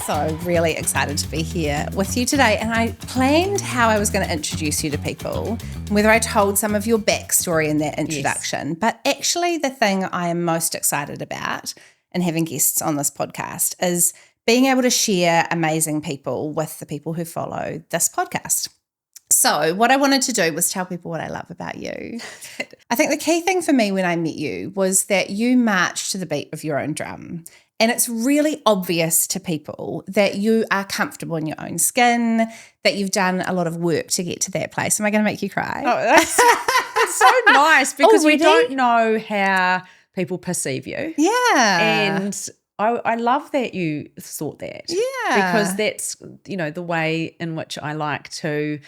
so really excited to be here with you today. And I planned how I was going to introduce you to people, whether I told some of your backstory in that introduction. Yes. But actually the thing I am most excited about in having guests on this podcast is being able to share amazing people with the people who follow this podcast. So what I wanted to do was tell people what I love about you. I think the key thing for me when I met you was that you marched to the beat of your own drum. And it's really obvious to people that you are comfortable in your own skin, that you've done a lot of work to get to that place. Am I going to make you cry? Oh, that's so nice because we don't know how people perceive you. Yeah. And I love that you thought that. Yeah. Because that's, the way in which I like to,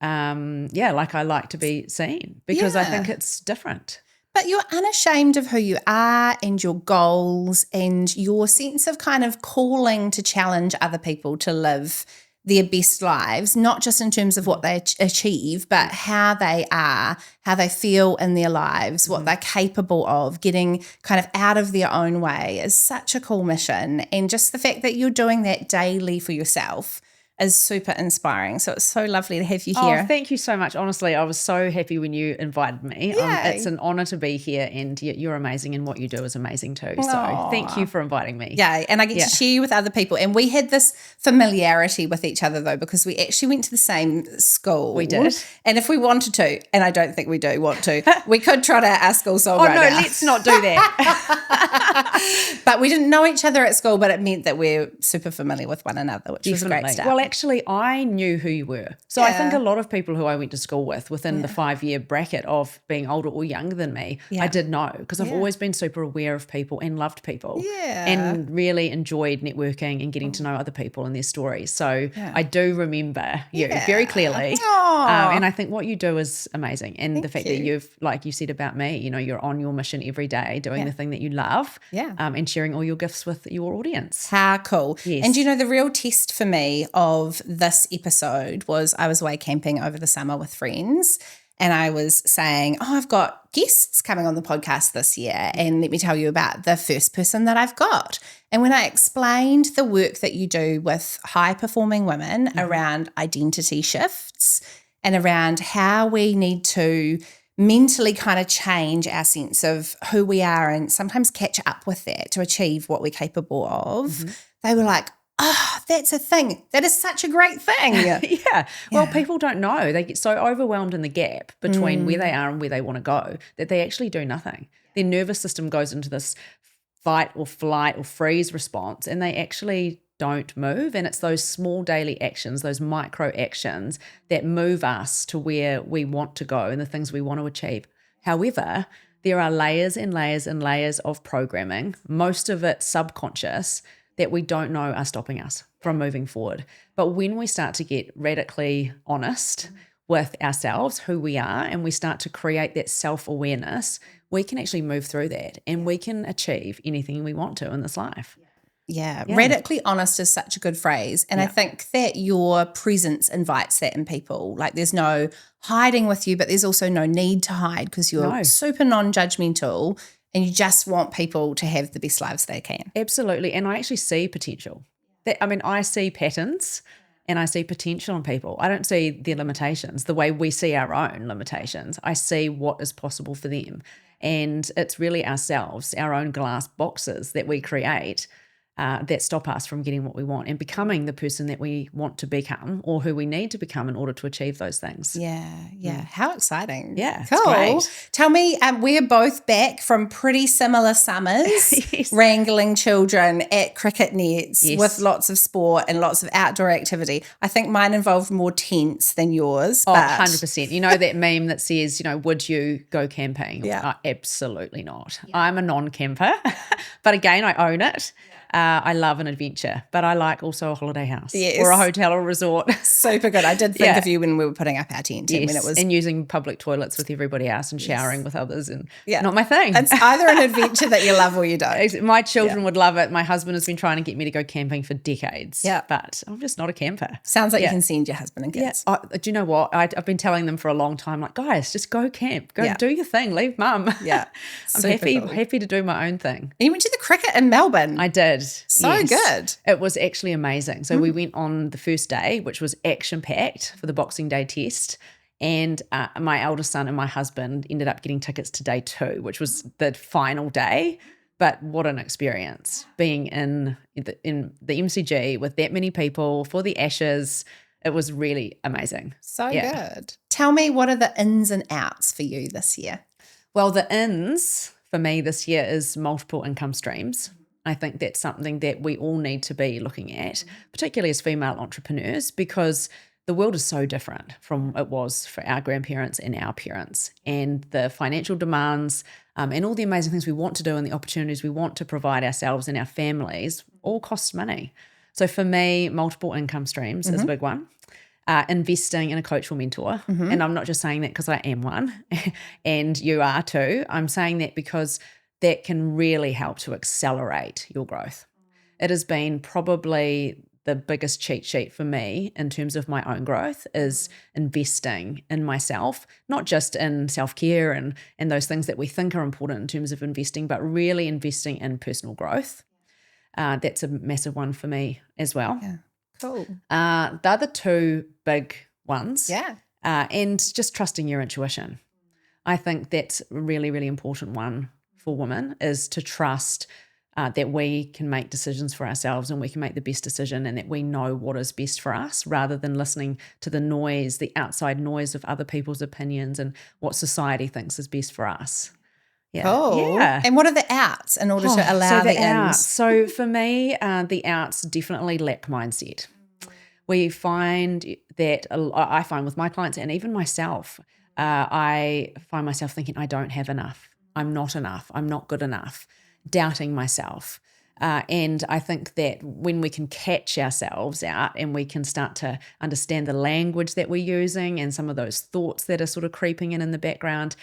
I like to be seen because I think it's different. But you're unashamed of who you are and your goals and your sense of kind of calling to challenge other people to live their best lives, not just in terms of what they achieve, but how they are, how they feel in their lives, what they're capable of, getting kind of out of their own way is such a cool mission. And just the fact that you're doing that daily for yourself is super inspiring. So it's so lovely to have you here. Oh, thank you so much. Honestly, I was so happy when you invited me. It's an honor to be here, and you're amazing, and what you do is amazing too. So thank you for inviting me. Yeah, and I get to share you with other people. And we had this familiarity with each other though, because we actually went to the same school. We did. And if we wanted to, and I don't think we do want to, we could trot out our school song right now. Oh no, let's not do that. But we didn't know each other at school, but it meant that we're super familiar with one another, which was a great start. Well, actually, I knew who you were. So I think a lot of people who I went to school with within the 5-year bracket of being older or younger than me, I did know because I've always been super aware of people and loved people and really enjoyed networking and getting to know other people and their stories. So I do remember you very clearly. And I think what you do is amazing. And the fact that you've, like you said about me, you're on your mission every day doing the thing that you love and sharing all your gifts with your audience. How cool. Yes. And the real test for me of this episode was I was away camping over the summer with friends and I was saying, I've got guests coming on the podcast this year and let me tell you about the first person that I've got. And when I explained the work that you do with high-performing women around identity shifts and around how we need to mentally kind of change our sense of who we are and sometimes catch up with that to achieve what we're capable of, they were like, oh, that's a thing. That is such a great thing. Well, people don't know. They get so overwhelmed in the gap between where they are and where they want to go that they actually do nothing. Their nervous system goes into this fight or flight or freeze response and they actually don't move. And it's those small daily actions, those micro actions that move us to where we want to go and the things we want to achieve. However, there are layers and layers and layers of programming, most of it subconscious, that we don't know are stopping us from moving forward. But when we start to get radically honest with ourselves, who we are, and we start to create that self-awareness, we can actually move through that and we can achieve anything we want to in this life. Yeah, radically honest is such a good phrase. And I think that your presence invites that in people. Like there's no hiding with you, but there's also no need to hide because you're super non-judgmental and you just want people to have the best lives they can. Absolutely. And I actually see potential. I see patterns and I see potential in people. I don't see their limitations the way we see our own limitations. I see what is possible for them. And it's really ourselves, our own glass boxes that we create that stop us from getting what we want and becoming the person that we want to become or who we need to become in order to achieve those things. Yeah. How exciting. Yeah, cool. It's great. Tell me, we're both back from pretty similar summers, wrangling children at cricket nets with lots of sport and lots of outdoor activity. I think mine involved more tents than yours. But 100%. You know that meme that says, would you go camping? Absolutely not. I'm a non-camper, but again, I own it. I love an adventure, but I like also a holiday house or a hotel or resort. Super good. I did think of you when we were putting up our tent. Yes, when it was... and using public toilets with everybody else and showering with others and not my thing. It's either an adventure that you love or you don't. My children would love it. My husband has been trying to get me to go camping for decades, but I'm just not a camper. Sounds like you can send your husband and kids. Do you know what? I've been telling them for a long time, like, guys, just go camp. Go do your thing. Leave mum. Yeah. I'm happy to do my own thing. And you went to the cricket in Melbourne. I did. So Yes. good. It was actually amazing. So we went on the first day, which was action-packed for the Boxing Day test. And my eldest son and my husband ended up getting tickets to day 2, which was the final day. But what an experience being in the MCG with that many people for the Ashes. It was really amazing. So good. Tell me, what are the ins and outs for you this year? Well, the ins for me this year is multiple income streams. I think that's something that we all need to be looking at, particularly as female entrepreneurs, because the world is so different from it was for our grandparents and our parents. And the financial demands and all the amazing things we want to do and the opportunities we want to provide ourselves and our families all cost money. So for me, multiple income streams is a big one. Investing in a coach or mentor. And I'm not just saying that because I am one and you are too. I'm saying that because that can really help to accelerate your growth. It has been probably the biggest cheat sheet for me in terms of my own growth is investing in myself, not just in self-care and those things that we think are important in terms of investing, but really investing in personal growth. That's a massive one for me as well. Yeah. Cool. The other two big ones. Yeah. And just trusting your intuition. I think that's a really, really important one for women is to trust that we can make decisions for ourselves and we can make the best decision and that we know what is best for us rather than listening to the noise, the outside noise of other people's opinions and what society thinks is best for us. Yeah. Cool. Yeah. And what are the outs in order to allow the ins? So for me, the outs definitely lack mindset. We find that I find with my clients and even myself, I find myself thinking I don't have enough. I'm not enough. I'm not good enough. Doubting myself. And I think that when we can catch ourselves out and we can start to understand the language that we're using and some of those thoughts that are sort of creeping in the background,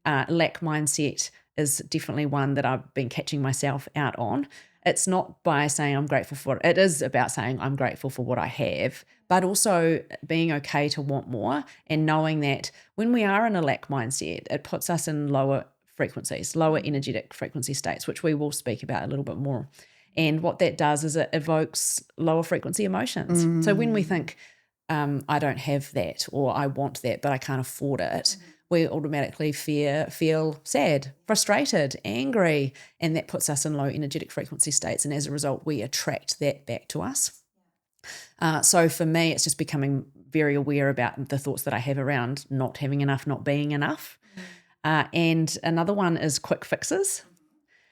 lack mindset is definitely one that I've been catching myself out on. It's not by saying I'm grateful for it. It is about saying I'm grateful for what I have, but also being okay to want more and knowing that when we are in a lack mindset, it puts us in lower frequencies, lower energetic frequency states, which we will speak about a little bit more. And what that does is it evokes lower frequency emotions. So when we think, I don't have that or I want that, but I can't afford it, we automatically feel sad, frustrated, angry, and that puts us in low energetic frequency states. And as a result, we attract that back to us. So for me, it's just becoming very aware about the thoughts that I have around not having enough, not being enough. And another one is quick fixes.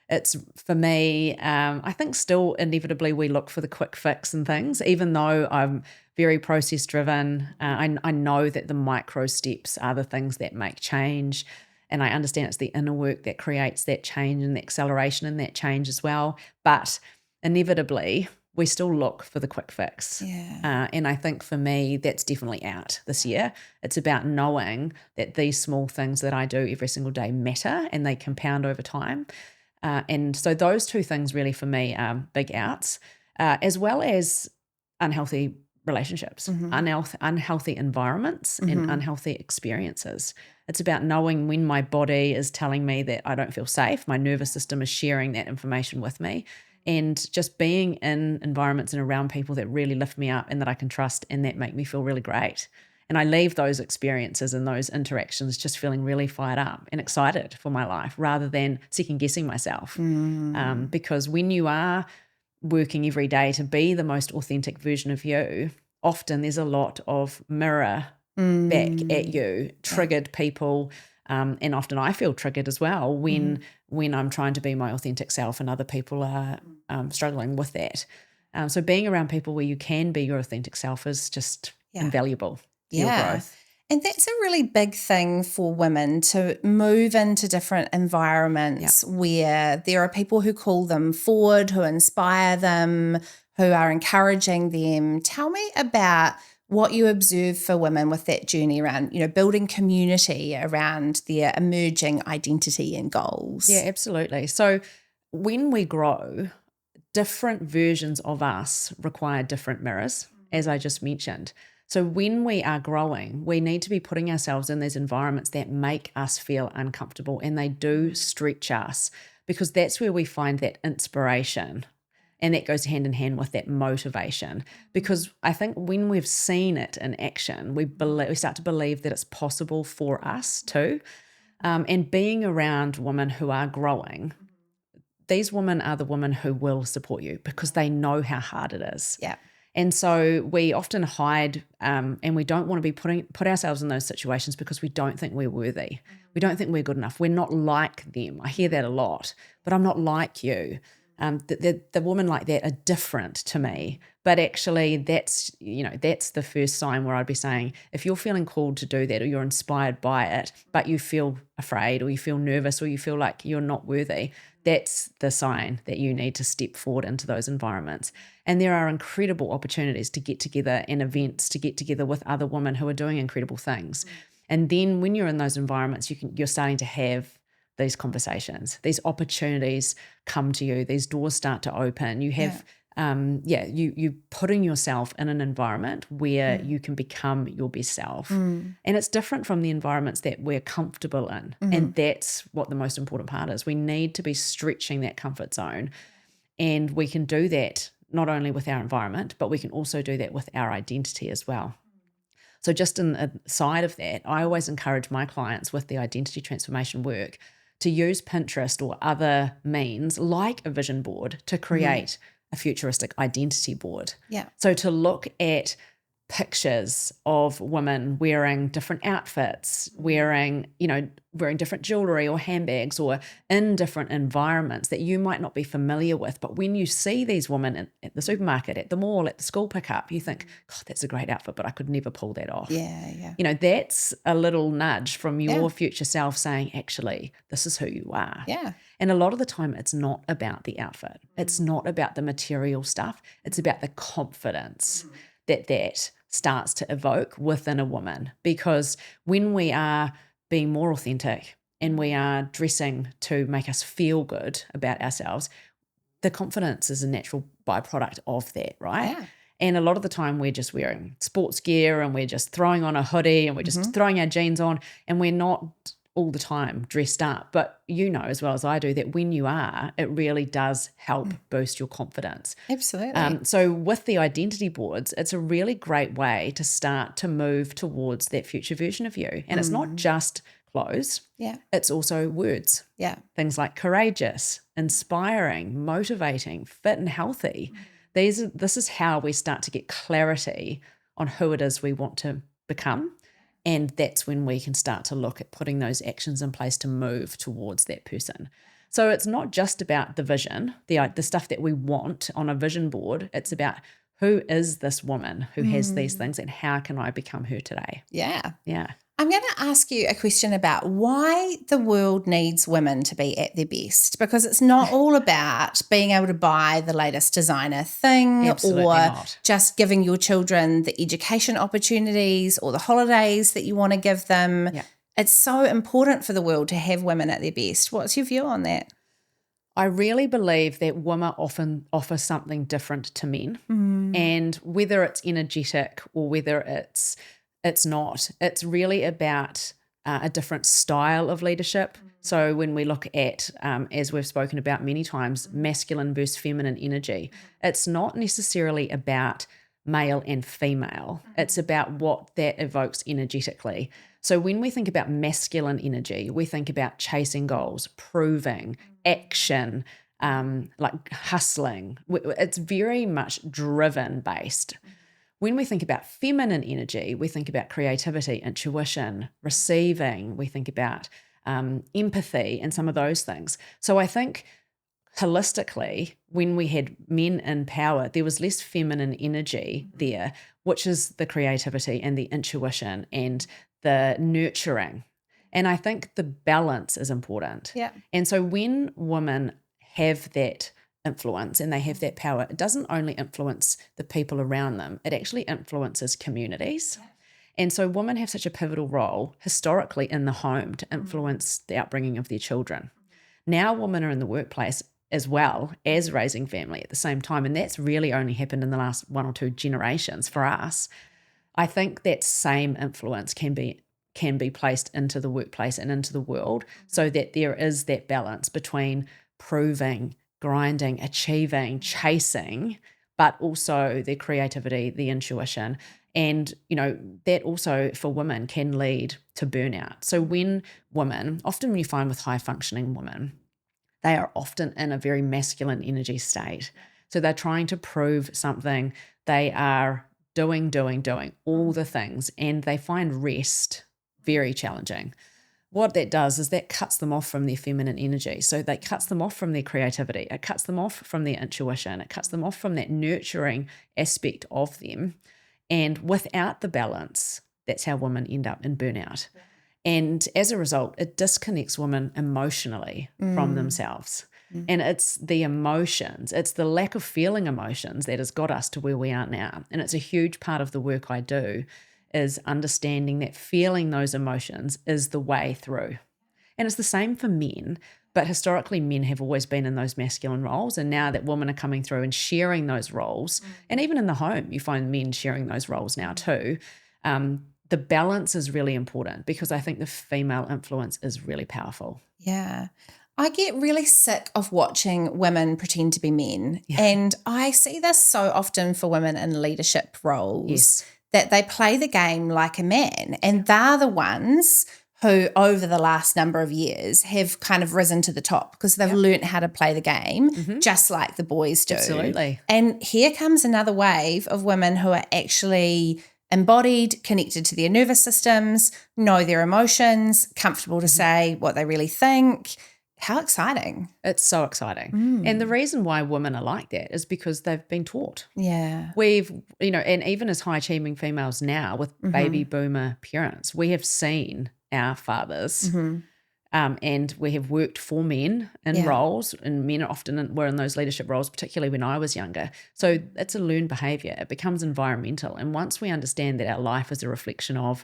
It's for me, I think still inevitably we look for the quick fix and things, even though I'm very process driven. I know that the micro steps are the things that make change. And I understand it's the inner work that creates that change and the acceleration in that change as well. But inevitably, we still look for the quick fix. Yeah. And I think for me, that's definitely out this year. It's about knowing that these small things that I do every single day matter and they compound over time. And so those two things really for me are big outs, as well as unhealthy relationships, unhealthy environments and unhealthy experiences. It's about knowing when my body is telling me that I don't feel safe, my nervous system is sharing that information with me, and just being in environments and around people that really lift me up and that I can trust and that make me feel really great. And I leave those experiences and those interactions just feeling really fired up and excited for my life rather than second guessing myself. Because when you are working every day to be the most authentic version of you, often there's a lot of mirror back at you, triggered people. And often I feel triggered as well when I'm trying to be my authentic self and other people are struggling with that. So being around people where you can be your authentic self is just invaluable to your growth. And that's a really big thing for women to move into different environments where there are people who call them forward, who inspire them, who are encouraging them. Tell me about what you observe for women with that journey around, building community around their emerging identity and goals. Yeah, absolutely. So when we grow, different versions of us require different mirrors, as I just mentioned. So when we are growing, we need to be putting ourselves in these environments that make us feel uncomfortable and they do stretch us because that's where we find that inspiration And that goes hand in hand with that motivation, because I think when we've seen it in action, we start to believe that it's possible for us too. And being around women who are growing, these women are the women who will support you because they know how hard it is. Yeah. And so we often hide and we don't want to put ourselves in those situations because we don't think we're worthy. We don't think we're good enough. We're not like them. I hear that a lot, but I'm not like you. The women like that are different to me. But actually that's the first sign where I'd be saying, if you're feeling called to do that or you're inspired by it, but you feel afraid or you feel nervous or you feel like you're not worthy, that's the sign that you need to step forward into those environments. And there are incredible opportunities to get together and events to get together with other women who are doing incredible things. And then when you're in those environments, you're starting to have these conversations, these opportunities come to you, these doors start to open. You have, you putting yourself in an environment where you can become your best self. And it's different from the environments that we're comfortable in. And that's what the most important part is. We need to be stretching that comfort zone. And we can do that not only with our environment, but we can also do that with our identity as well. So just in the side of that, I always encourage my clients with the identity transformation work to use Pinterest or other means like a vision board to create a futuristic identity board. Yeah. So to look at pictures of women wearing different outfits, wearing different jewelry or handbags or in different environments that you might not be familiar with. But when you see these women at the supermarket, at the mall, at the school pickup, you think, God, that's a great outfit, but I could never pull that off. Yeah. That's a little nudge from your future self saying, actually, this is who you are. Yeah. And a lot of the time it's not about the outfit. It's not about the material stuff. It's about the confidence that starts to evoke within a woman. Because when we are being more authentic and we are dressing to make us feel good about ourselves, the confidence is a natural byproduct of that, right? Yeah. And a lot of the time we're just wearing sports gear and we're just throwing on a hoodie and we're just throwing our jeans on and we're not all the time dressed up. But you know as well as I do that when you are, it really does help boost your confidence. Absolutely. So with the identity boards, it's a really great way to start to move towards that future version of you. And it's not just clothes. Yeah. It's also words. Yeah. Things like courageous, inspiring, motivating, fit and healthy. This is how we start to get clarity on who it is we want to become. And that's when we can start to look at putting those actions in place to move towards that person. So it's not just about the vision, the stuff that we want on a vision board. It's about who is this woman who has these things and how can I become her today? Yeah. Yeah. I'm going to ask you a question about why the world needs women to be at their best, because it's not all about being able to buy the latest designer thing Absolutely or not. just giving your children the education opportunities or the holidays that you want to give them. Yeah. It's so important for the world to have women at their best. What's your view on that? I really believe that women often offer something different to men. And whether it's energetic or whether it's not, it's really about a different style of leadership. So when we look at, as we've spoken about many times, masculine versus feminine energy, it's not necessarily about male and female. It's about what that evokes energetically. So when we think about masculine energy, we think about chasing goals, proving, action, like hustling. It's very much driven based. When we think about feminine energy, we think about creativity, intuition, receiving. We think about empathy and some of those things. So I think holistically, when we had men in power, there was less feminine energy there, which is the creativity and the intuition and the nurturing. And I think the balance is important. Yeah. And so when women have that influence and they have that power, it doesn't only influence the people around them, it actually influences communities. And so women have such a pivotal role historically in the home to influence the upbringing of their children. Now women are in the workplace as well as raising family at the same time, and that's really only happened in the last 1 or 2 generations for us. I think that same influence can be placed into the workplace and into the world so that there is that balance between proving grinding, achieving, chasing, but also their creativity, the intuition. And, that also for women can lead to burnout. So when women, often when you find with high functioning women, they are often in a very masculine energy state. So they're trying to prove something. They are doing all the things, and they find rest very challenging. What that does is that cuts them off from their feminine energy. So that cuts them off from their creativity. It cuts them off from their intuition. It cuts them off from that nurturing aspect of them. And without the balance, that's how women end up in burnout. And as a result, it disconnects women emotionally from themselves. And it's the emotions, it's the lack of feeling emotions that has got us to where we are now. And it's a huge part of the work I do, is understanding that feeling those emotions is the way through. And it's the same for men, but historically men have always been in those masculine roles. And now that women are coming through and sharing those roles, and even in the home, you find men sharing those roles now too. The balance is really important, because I think the female influence is really powerful. Yeah. I get really sick of watching women pretend to be men. Yeah. And I see this so often for women in leadership roles, that they play the game like a man, and they're the ones who over the last number of years have kind of risen to the top because they've learnt how to play the game just like the boys do. Absolutely. And here comes another wave of women who are actually embodied, connected to their nervous systems, know their emotions, comfortable to say what they really think. How exciting. It's so exciting. And the reason why women are like that is because they've been taught. Yeah. We've, and even as high achieving females now with baby boomer parents, we have seen our fathers and we have worked for men in roles, and men often were in those leadership roles, particularly when I was younger. So it's a learned behavior. It becomes environmental. And once we understand that our life is a reflection of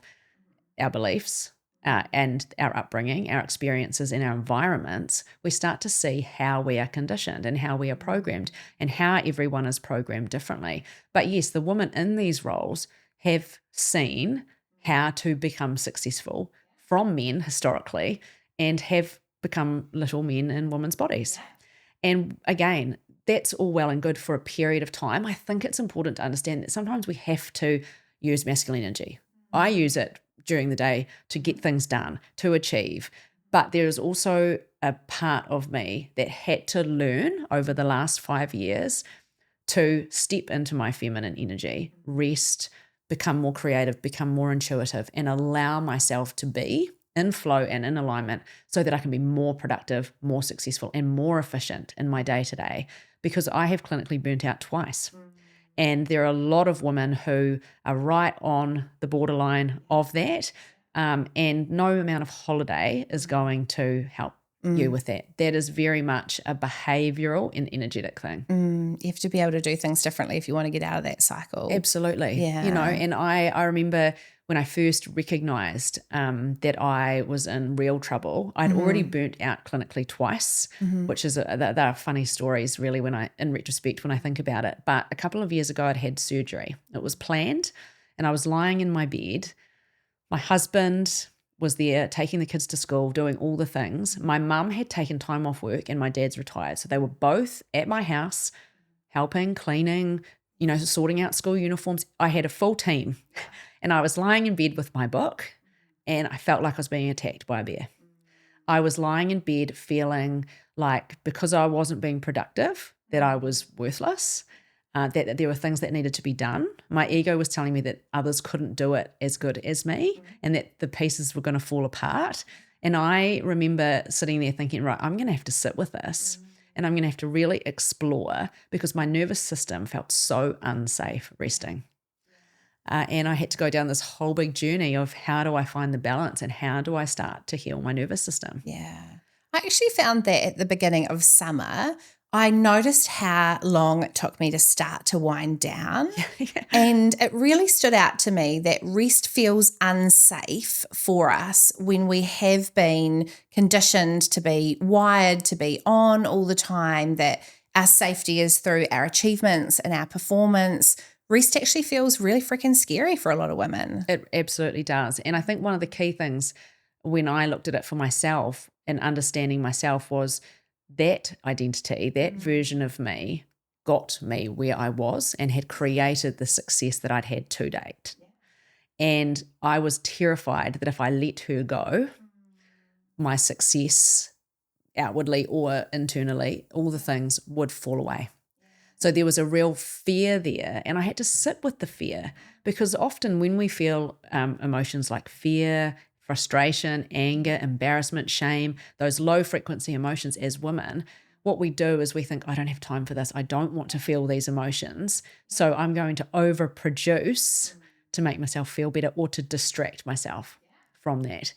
our beliefs, and our upbringing, our experiences and our environments, we start to see how we are conditioned and how we are programmed and how everyone is programmed differently. But yes, the women in these roles have seen how to become successful from men historically and have become little men in women's bodies. And again, that's all well and good for a period of time. I think it's important to understand that sometimes we have to use masculine energy. I use it during the day to get things done, to achieve. But there is also a part of me that had to learn over the last 5 years to step into my feminine energy, rest, become more creative, become more intuitive, and allow myself to be in flow and in alignment so that I can be more productive, more successful, and more efficient in my day-to-day, because I have clinically burnt out twice. And there are a lot of women who are right on the borderline of that, and no amount of holiday is going to help you with that. That is very much a behavioural and energetic thing. You have to be able to do things differently if you want to get out of that cycle. Absolutely. Yeah. And I remember when I first recognised that I was in real trouble, I'd already burnt out clinically twice, which is they're funny stories really in retrospect when I think about it. But a couple of years ago, I'd had surgery. It was planned, and I was lying in my bed. My husband was there taking the kids to school, doing all the things. My mum had taken time off work and my dad's retired. So they were both at my house helping, cleaning, sorting out school uniforms. I had a full team. And I was lying in bed with my book, and I felt like I was being attacked by a bear. I was lying in bed feeling like, because I wasn't being productive, that I was worthless, that there were things that needed to be done. My ego was telling me that others couldn't do it as good as me, and that the pieces were going to fall apart. And I remember sitting there thinking, right, I'm going to have to sit with this, and I'm going to have to really explore, because my nervous system felt so unsafe resting. And I had to go down this whole big journey of how do I find the balance and how do I start to heal my nervous system. Yeah. I actually found that at the beginning of summer, I noticed how long it took me to start to wind down. And it really stood out to me that rest feels unsafe for us when we have been conditioned to be wired to be on all the time, that our safety is through our achievements and our performance. Rest actually feels really freaking scary for a lot of women. It absolutely does. And I think one of the key things when I looked at it for myself and understanding myself was that identity, that version of me got me where I was and had created the success that I'd had to date. And I was terrified that if I let her go, my success outwardly or internally, all the things would fall away. So there was a real fear there, and I had to sit with the fear, because often when we feel emotions like fear, frustration, anger, embarrassment, shame, those low frequency emotions as women, what we do is we think, I don't have time for this. I don't want to feel these emotions. So I'm going to overproduce to make myself feel better or to distract myself from that.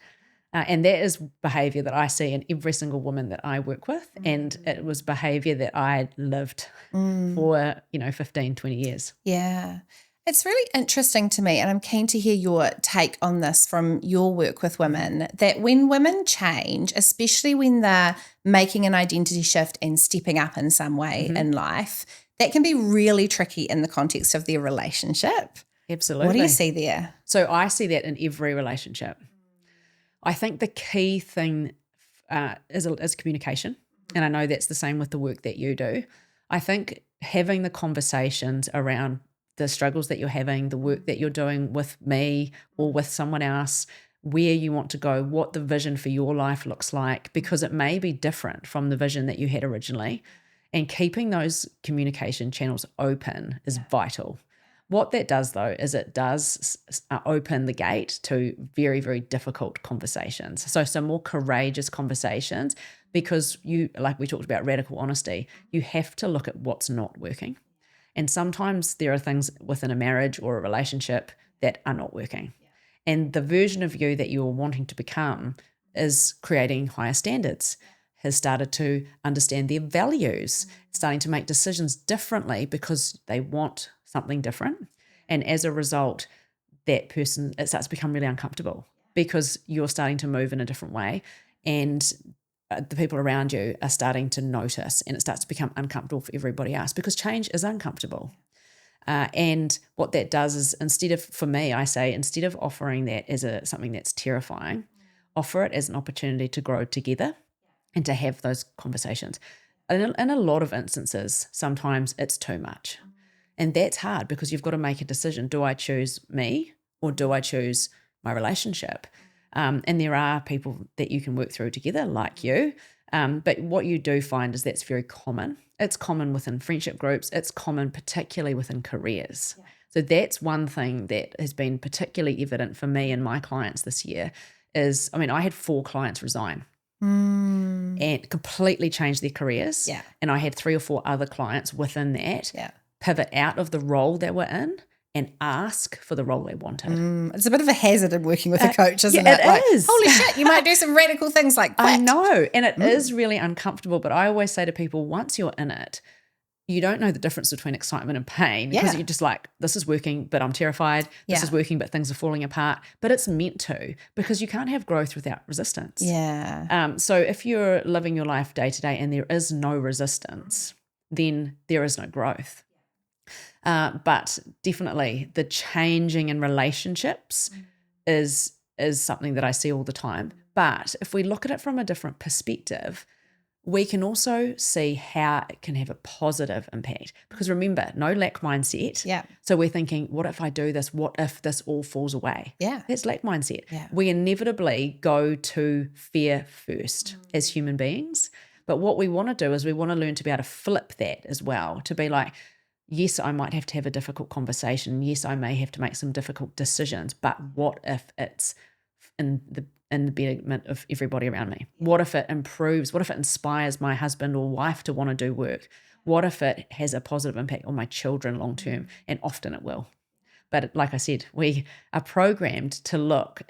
And that is behavior that I see in every single woman that I work with. And it was behavior that I lived for, 15, 20 years. Yeah. It's really interesting to me, and I'm keen to hear your take on this from your work with women, that when women change, especially when they're making an identity shift and stepping up in some way in life, that can be really tricky in the context of their relationship. Absolutely. What do you see there? So I see that in every relationship. I think the key thing is communication. And I know that's the same with the work that you do. I think having the conversations around the struggles that you're having, the work that you're doing with me or with someone else, where you want to go, what the vision for your life looks like, because it may be different from the vision that you had originally. And keeping those communication channels open is vital. What that does, though, is it does open the gate to very, very difficult conversations. So some more courageous conversations, because like we talked about radical honesty, you have to look at what's not working. And sometimes there are things within a marriage or a relationship that are not working. And the version of you that you're wanting to become is creating higher standards, has started to understand their values, starting to make decisions differently because they want something different. And as a result, that person, it starts to become really uncomfortable because you're starting to move in a different way, and the people around you are starting to notice, and it starts to become uncomfortable for everybody else because change is uncomfortable. And what that does is, instead of offering that as something that's terrifying, offer it as an opportunity to grow together and to have those conversations. In a lot of instances, sometimes it's too much. And that's hard because you've got to make a decision. Do I choose me or do I choose my relationship? And there are people that you can work through together like you. But what you do find is that's very common. It's common within friendship groups. It's common particularly within careers. Yeah. So that's one thing that has been particularly evident for me and my clients this year is, I had 4 clients resign. And completely changed their careers. Yeah. And I had 3 or 4 other clients within that pivot out of the role they were in and ask for the role they wanted. It's a bit of a hazard in working with a coach, isn't it? It is. Holy shit, you might do some radical things like that. I know. And it is really uncomfortable. But I always say to people, once you're in it, you don't know the difference between excitement and pain because you're just like, this is working, but I'm terrified. This is working, but things are falling apart. But it's meant to, because you can't have growth without resistance. Yeah. So if you're living your life day to day and there is no resistance, then there is no growth. But definitely the changing in relationships is something that I see all the time. But if we look at it from a different perspective, we can also see how it can have a positive impact. Because remember, no lack mindset. Yeah. So we're thinking, what if I do this? What if this all falls away? Yeah. That's lack mindset. Yeah. We inevitably go to fear first as human beings. But what we want to do is we want to learn to be able to flip that as well, to be like, yes, I might have to have a difficult conversation. Yes, I may have to make some difficult decisions. But what if it's in the betterment of everybody around me? What if it improves? What if it inspires my husband or wife to want to do work? What if it has a positive impact on my children long term? And often it will. But like I said, we are programmed to look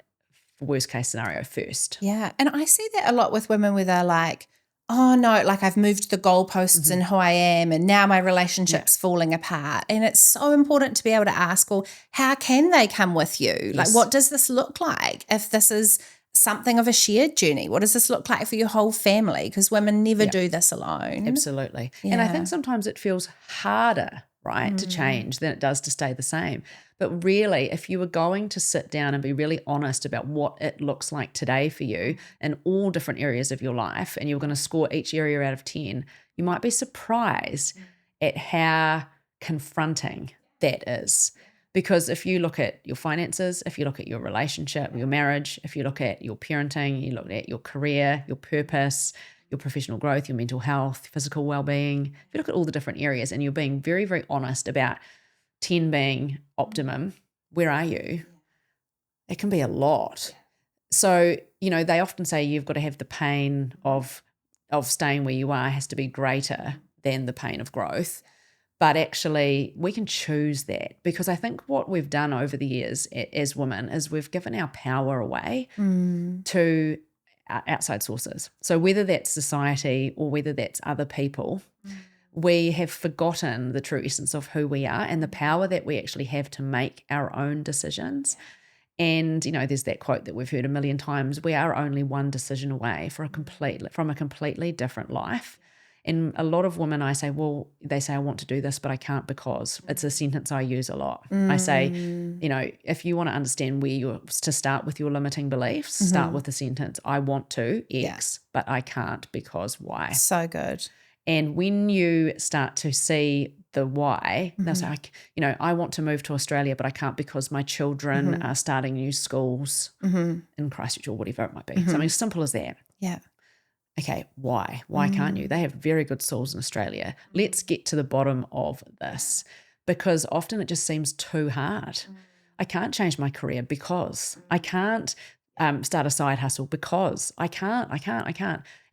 for worst case scenario first. Yeah. And I see that a lot with women where they're like, oh no, like I've moved the goalposts in who I am and now my relationship's falling apart. And it's so important to be able to ask, well, how can they come with you? Yes. Like, what does this look like if this is something of a shared journey? What does this look like for your whole family? Because women never do this alone. Absolutely. Yeah. And I think sometimes it feels harder right, to change than it does to stay the same. But really, if you were going to sit down and be really honest about what it looks like today for you in all different areas of your life, and you're going to score each area out of 10, you might be surprised at how confronting that is. Because if you look at your finances, if you look at your relationship, your marriage, if you look at your parenting, you look at your career, your purpose, your professional growth, your mental health, physical well-being, if you look at all the different areas and you're being very, very honest about 10 being optimum, where are you? It can be a lot. So, they often say you've got to have the pain of staying where you are has to be greater than the pain of growth. But actually, we can choose that, because I think what we've done over the years as women is we've given our power away to outside sources. So whether that's society or whether that's other people, we have forgotten the true essence of who we are and the power that we actually have to make our own decisions. And, there's that quote that we've heard a million times: we are only one decision away from a completely different life. And a lot of women, I say, well, they say, I want to do this, but I can't because. It's a sentence I use a lot. I say, if you want to understand where you're to start with your limiting beliefs, start with the sentence, I want to X, but I can't because Y. So good. And when you start to see the why, they'll say, I want to move to Australia, but I can't because my children are starting new schools in Christchurch or whatever it might be. Something as simple as that. Yeah. Okay, why? Why can't you? They have very good schools in Australia. Let's get to the bottom of this, because often it just seems too hard. I can't change my career because I can't start a side hustle because I can't.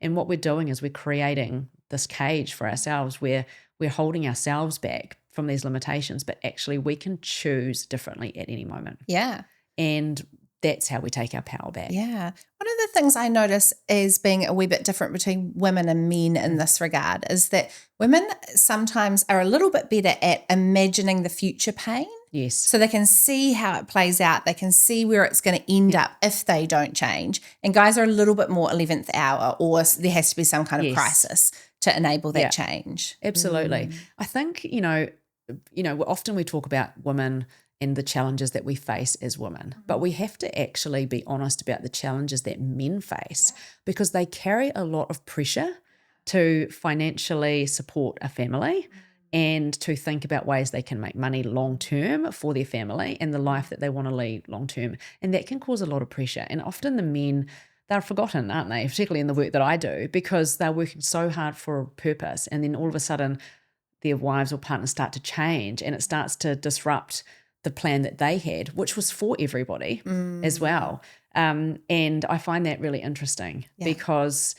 And what we're doing is we're creating this cage for ourselves where we're holding ourselves back from these limitations, but actually we can choose differently at any moment. Yeah. And that's how we take our power back. Yeah. One of the things I notice is being a wee bit different between women and men in this regard is that women sometimes are a little bit better at imagining the future pain. Yes. So they can see how it plays out. They can see where it's going to end up if they don't change. And guys are a little bit more 11th hour, or there has to be some kind of crisis to enable that change. Absolutely. I think, often we talk about women and the challenges that we face as women, but we have to actually be honest about the challenges that men face, because they carry a lot of pressure to financially support a family and to think about ways they can make money long term for their family and the life that they want to lead long term. And that can cause a lot of pressure. And often the men, they're forgotten, aren't they? Particularly in the work that I do, because they're working so hard for a purpose. And then all of a sudden their wives or partners start to change and it starts to disrupt the plan that they had, which was for everybody as well. And I find that really interesting because,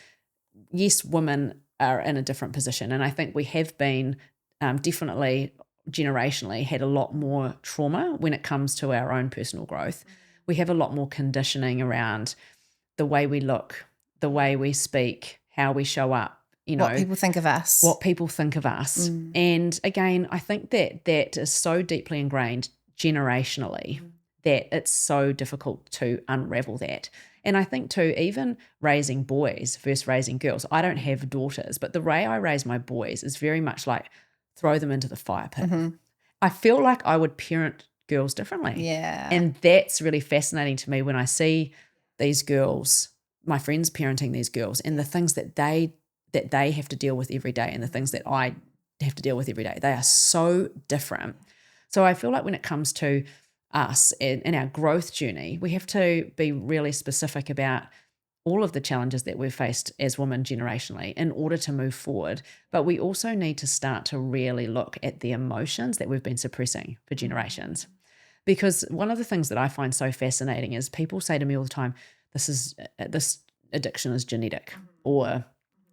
yes, women are in a different position. And I think we have been definitely generationally had a lot more trauma when it comes to our own personal growth. We have a lot more conditioning around the way we look, the way we speak, how we show up. What people think of us. And again, I think that is so deeply ingrained generationally that it's so difficult to unravel that. And I think too, even raising boys versus raising girls, I don't have daughters, but the way I raise my boys is very much like throw them into the fire pit. I feel like I would parent girls differently. Yeah. And that's really fascinating to me when I see these girls, my friends parenting these girls, and the things that they have to deal with every day and the things that I have to deal with every day. They are so different. So I feel like when it comes to us in our growth journey, we have to be really specific about all of the challenges that we've faced as women generationally in order to move forward. But we also need to start to really look at the emotions that we've been suppressing for generations. Because one of the things that I find so fascinating is people say to me all the time, this addiction is genetic, or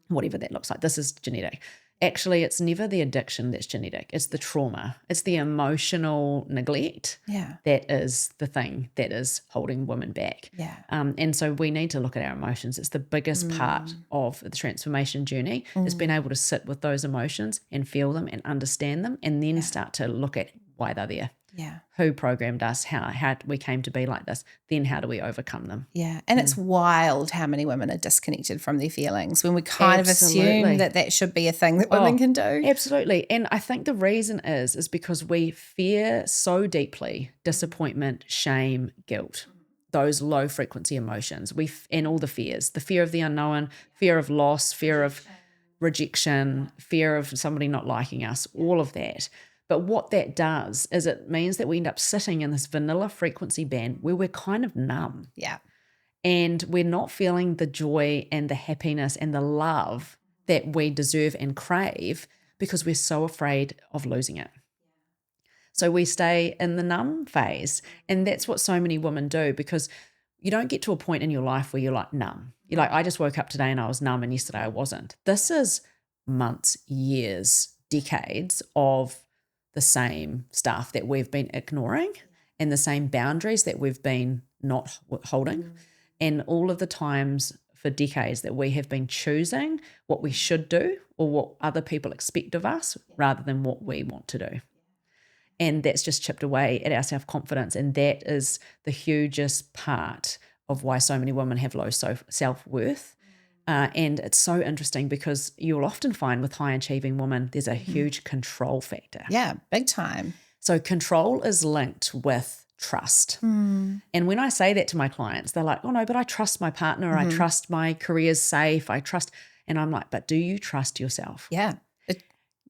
whatever that looks like. This is genetic. Actually, it's never the addiction that's genetic. It's the trauma. It's the emotional neglect that is the thing that is holding women back. Yeah. And so we need to look at our emotions. It's the biggest part of the transformation journey is being able to sit with those emotions and feel them and understand them and then start to look at why they're there. Yeah. Who programmed us? How we came to be like this? Then how do we overcome them? Yeah. And it's wild how many women are disconnected from their feelings when we kind of Absolutely. assume that should be a thing that women can do. Absolutely. And I think the reason is because we fear so deeply disappointment, shame, guilt, those low frequency emotions. And all the fears, the fear of the unknown, fear of loss, fear of rejection, fear of somebody not liking us, all of that. But what that does is it means that we end up sitting in this vanilla frequency band where we're kind of numb. Yeah. And we're not feeling the joy and the happiness and the love that we deserve and crave because we're so afraid of losing it. So we stay in the numb phase. And that's what so many women do, because you don't get to a point in your life where you're like numb. You're like, I just woke up today and I was numb and yesterday I wasn't. This is months, years, decades of the same stuff that we've been ignoring and the same boundaries that we've been not holding. And all of the times for decades that we have been choosing what we should do or what other people expect of us rather than what we want to do. And that's just chipped away at our self-confidence. And that is the hugest part of why so many women have low self-worth. And it's so interesting because you'll often find with high-achieving women, there's a huge control factor. Yeah, big time. So control is linked with trust. And when I say that to my clients, they're like, oh no, but I trust my partner. I trust my career's safe. I trust. And I'm like, but do you trust yourself? Yeah.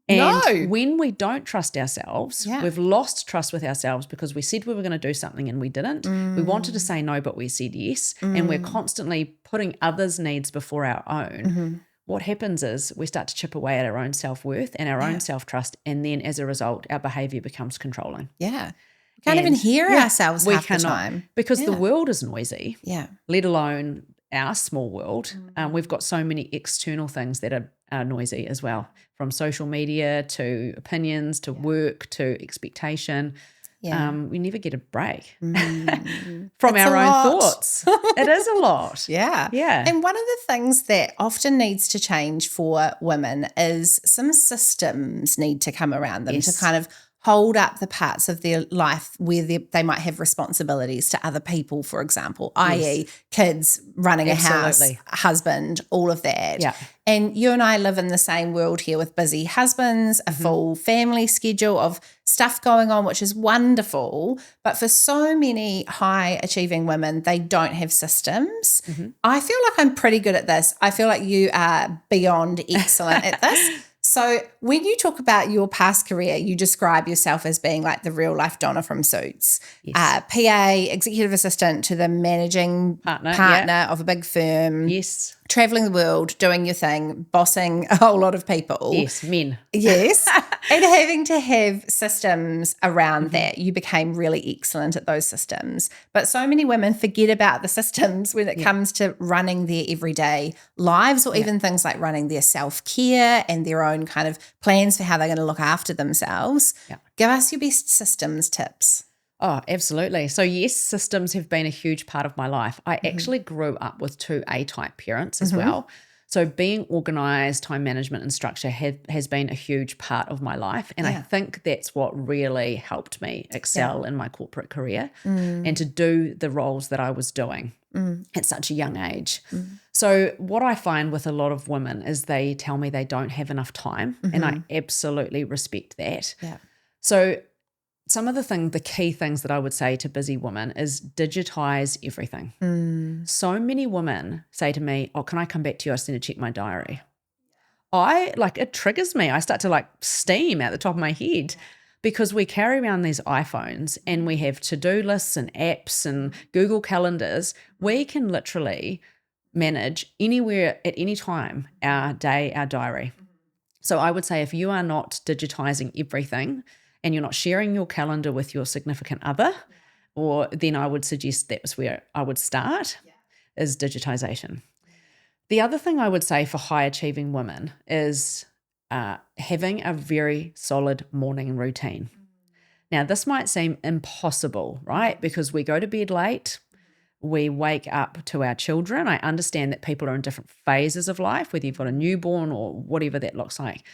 And when we don't trust ourselves, we've lost trust with ourselves because we said we were going to do something and we didn't. We wanted to say no, but we said yes. And we're constantly putting others' needs before our own. What happens is we start to chip away at our own self-worth and our own self-trust. And then as a result, our behavior becomes controlling. Yeah. We can't even hear ourselves half the time. Because the world is noisy, Yeah. let alone our small world. We've got so many external things that are noisy as well, from social media to opinions to work to expectation. Yeah. We never get a break from our own thoughts. It is a lot. Yeah. Yeah. And one of the things that often needs to change for women is some systems need to come around them to kind of hold up the parts of their life where they might have responsibilities to other people, for example, i.e. kids, running a house, husband, all of that. Yeah. And you and I live in the same world here with busy husbands, a full family schedule of stuff going on, which is wonderful. But for so many high achieving women, they don't have systems. I feel like I'm pretty good at this. I feel like you are beyond excellent at this. So when you talk about your past career, you describe yourself as being like the real life Donna from Suits, PA, executive assistant to the managing partner of a big firm. Yes. Traveling the world, doing your thing, bossing a whole lot of people. Yes, men. Yes. And having to have systems around that. You became really excellent at those systems. But so many women forget about the systems when it comes to running their everyday lives or even things like running their self-care and their own kind of plans for how they're going to look after themselves. Give us your best systems tips. Oh, absolutely. So yes, systems have been a huge part of my life. I actually grew up with two A-type parents as well. So being organised, time management and structure has been a huge part of my life. And I think that's what really helped me excel in my corporate career and to do the roles that I was doing at such a young age. So what I find with a lot of women is they tell me they don't have enough time, and I absolutely respect that. So some of the key things that I would say to busy women is digitize everything. So many women say to me, oh, can I come back to you? I just need to check my diary. It triggers me. I start to steam out the top of my head because we carry around these iPhones and we have to-do lists and apps and Google calendars. We can literally manage anywhere at any time, our day, our diary. So I would say if you are not digitizing everything, and you're not sharing your calendar with your significant other, then I would suggest that's where I would start, is digitization. The other thing I would say for high-achieving women is having a very solid morning routine. Now, this might seem impossible, right? Because we go to bed late, we wake up to our children. I understand that people are in different phases of life, whether you've got a newborn or whatever that looks like.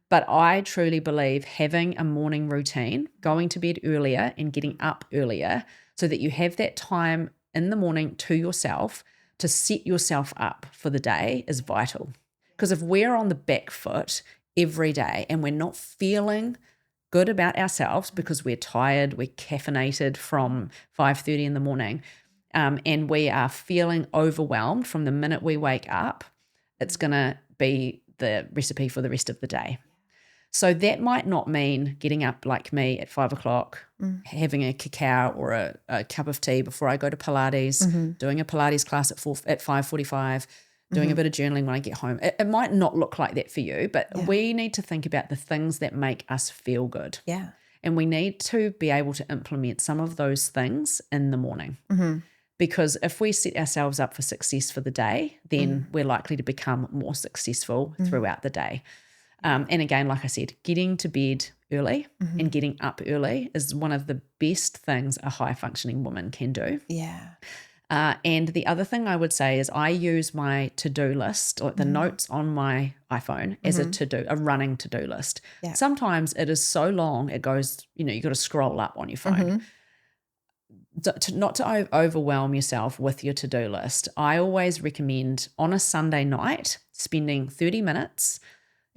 But I truly believe having a morning routine, going to bed earlier and getting up earlier so that you have that time in the morning to yourself to set yourself up for the day is vital. Because if we're on the back foot every day and we're not feeling good about ourselves because we're tired, we're caffeinated from 5:30 in the morning, and we are feeling overwhelmed from the minute we wake up, it's going to be the recipe for the rest of the day. So that might not mean getting up like me at 5 o'clock, having a cacao or a cup of tea before I go to Pilates, doing a Pilates class at 5:45, doing a bit of journaling when I get home. It might not look like that for you, but we need to think about the things that make us feel good. Yeah. And we need to be able to implement some of those things in the morning. Because if we set ourselves up for success for the day, then we're likely to become more successful throughout the day. And again, like I said, getting to bed early and getting up early is one of the best things a high-functioning woman can do. Yeah. And the other thing I would say is I use my to-do list or the notes on my iPhone as a running to-do list. Yeah. Sometimes it is so long, it goes, you got to scroll up on your phone. Not to overwhelm yourself with your to-do list, I always recommend on a Sunday night spending 30 minutes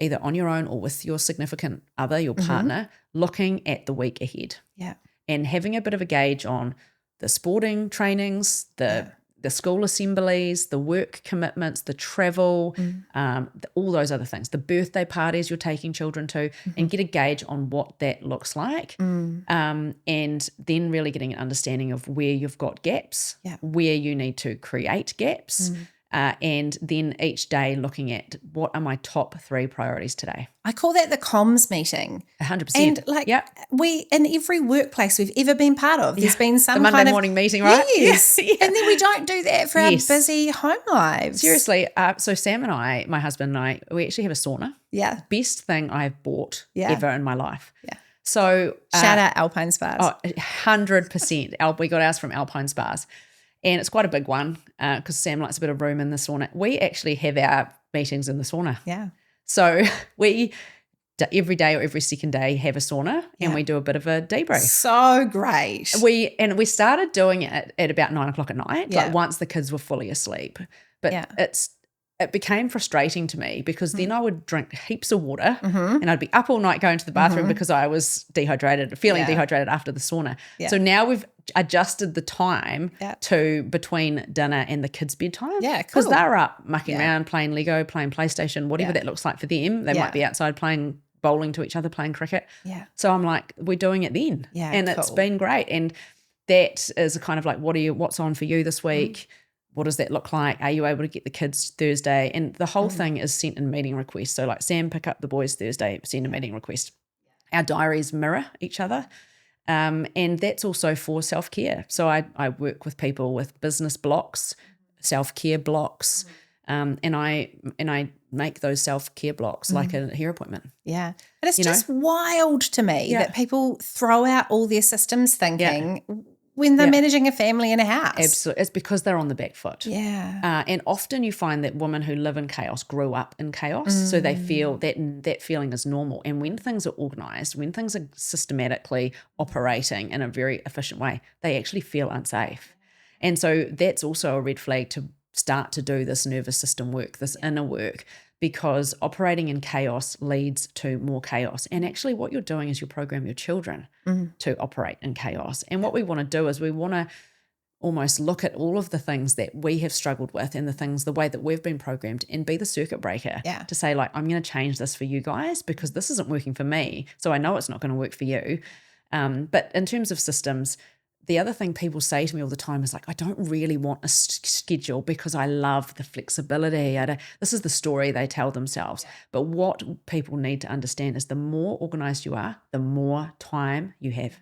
either on your own or with your significant other, your partner, looking at the week ahead. Yeah. And having a bit of a gauge on the sporting trainings, the school assemblies, the work commitments, the travel, all those other things, the birthday parties you're taking children to, and get a gauge on what that looks like. And then really getting an understanding of where you've got gaps, where you need to create gaps, and then each day looking at what are my top 3 priorities today. I call that the comms meeting. 100%. And we, in every workplace we've ever been part of, there's been some the Monday kind of morning meeting, right? Yes. And then we don't do that for our busy home lives. Seriously. So Sam and I, my husband and I, we actually have a sauna. Yeah. Best thing I've bought ever in my life. Yeah. So shout out Alpine Spas. Oh, 100%. We got ours from Alpine Spas. And it's quite a big one because Sam likes a bit of room in the sauna. We actually have our meetings in the sauna. Yeah. So we every day or every second day have a sauna and we do a bit of a debrief. So great. We started doing it at about 9 o'clock at night, like once the kids were fully asleep. But it became frustrating to me because then I would drink heaps of water and I'd be up all night going to the bathroom because I was dehydrated, feeling dehydrated after the sauna. Yeah. So now we've adjusted the time to between dinner and the kids' bedtime. Yeah, because they're up mucking around, playing Lego, playing PlayStation, whatever that looks like for them. They might be outside playing bowling to each other, playing cricket. Yeah. So I'm like, we're doing it then. Yeah, and it's been great. And that is kind of like, what's on for you this week? What does that look like? Are you able to get the kids Thursday? And the whole thing is sent in meeting requests. So like Sam, pick up the boys Thursday, send a meeting request. Our diaries mirror each other. And that's also for self-care. So I work with people with business blocks, self-care blocks, and I make those self-care blocks like a hair appointment. Yeah. But it's just wild to me that people throw out all their systems thinking when they're managing a family in a house. Absolutely. It's because they're on the back foot. Yeah. And often you find that women who live in chaos grew up in chaos. So they feel that feeling is normal. And when things are organised, when things are systematically operating in a very efficient way, they actually feel unsafe. And so that's also a red flag to start to do this nervous system work, this inner work, because operating in chaos leads to more chaos. And actually what you're doing is you program your children to operate in chaos. And what we want to do is we want to almost look at all of the things that we have struggled with and the way that we've been programmed and be the circuit breaker to say like, I'm going to change this for you guys because this isn't working for me. So I know it's not going to work for you. But in terms of systems, the other thing people say to me all the time is like, I don't really want a schedule because I love the flexibility. This is the story they tell themselves. But what people need to understand is the more organized you are, the more time you have.